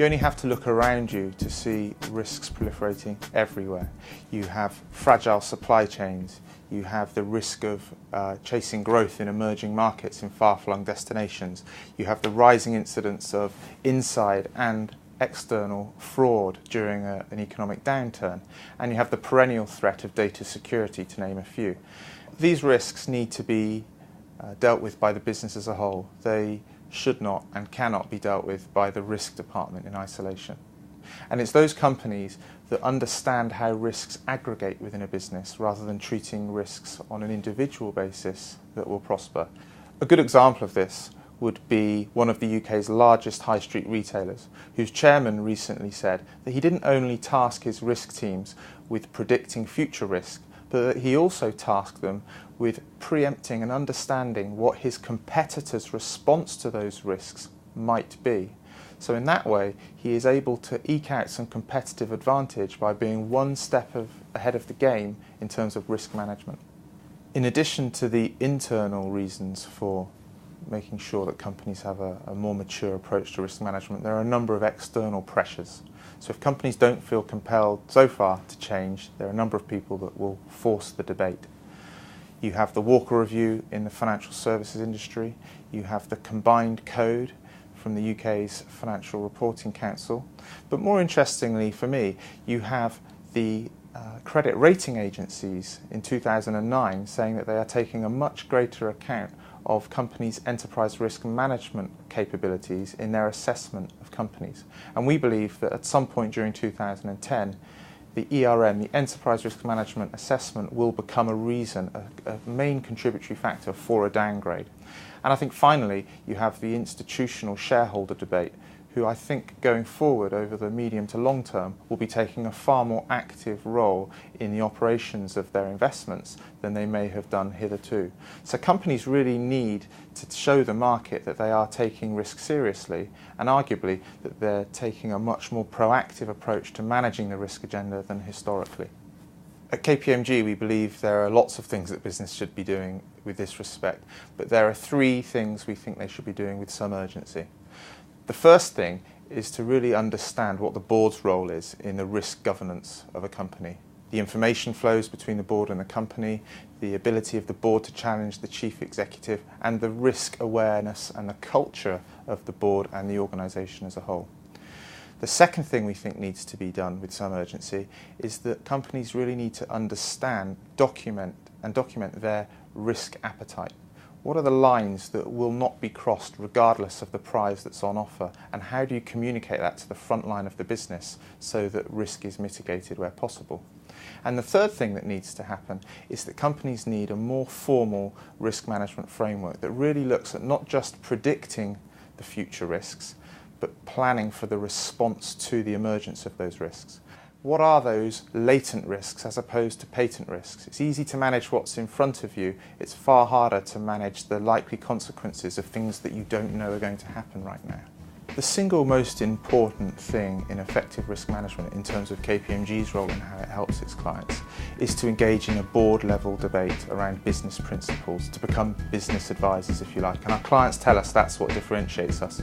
You only have to look around you to see risks proliferating everywhere. You have fragile supply chains, you have the risk of chasing growth in emerging markets in far-flung destinations, you have the rising incidence of inside and external fraud during an economic downturn, and you have the perennial threat of data security, to name a few. These risks need to be dealt with by the business as a whole. They should not and cannot be dealt with by the risk department in isolation. And it's those companies that understand how risks aggregate within a business rather than treating risks on an individual basis that will prosper. A good example of this would be one of the UK's largest high street retailers, whose chairman recently said that he didn't only task his risk teams with predicting future risk, but that he also tasked them with preempting and understanding what his competitors' response to those risks might be. So in that way, he is able to eke out some competitive advantage by being one step ahead of the game in terms of risk management. In addition to the internal reasons for making sure that companies have a more mature approach to risk management, there are a number of external pressures. So if companies don't feel compelled so far to change, there are a number of people that will force the debate. You have the Walker Review in the financial services industry, you have the Combined Code from the UK's Financial Reporting Council, but more interestingly for me, you have the credit rating agencies in 2009 saying that they are taking a much greater account of companies' enterprise risk management capabilities in their assessment of companies. And we believe that at some point during 2010, the ERM, the Enterprise Risk Management Assessment, will become a reason, a main contributory factor for a downgrade. And I think finally you have the institutional shareholder debate, who I think going forward over the medium to long term will be taking a far more active role in the operations of their investments than they may have done hitherto. So companies really need to show the market that they are taking risk seriously, and arguably that they're taking a much more proactive approach to managing the risk agenda than historically. At KPMG, we believe there are lots of things that business should be doing with this respect, but there are three things we think they should be doing with some urgency. The first thing is to really understand what the board's role is in the risk governance of a company. The information flows between the board and the company, the ability of the board to challenge the chief executive, and the risk awareness and the culture of the board and the organisation as a whole. The second thing we think needs to be done with some urgency is that companies really need to understand, document their risk appetite. What are the lines that will not be crossed regardless of the prize that's on offer, and how do you communicate that to the front line of the business so that risk is mitigated where possible? And the third thing that needs to happen is that companies need a more formal risk management framework that really looks at not just predicting the future risks, but planning for the response to the emergence of those risks. What are those latent risks as opposed to patent risks? It's easy to manage what's in front of you. It's far harder to manage the likely consequences of things that you don't know are going to happen right now. The single most important thing in effective risk management in terms of KPMG's role and how it helps its clients is to engage in a board-level debate around business principles, to become business advisors, if you like. And our clients tell us that's what differentiates us.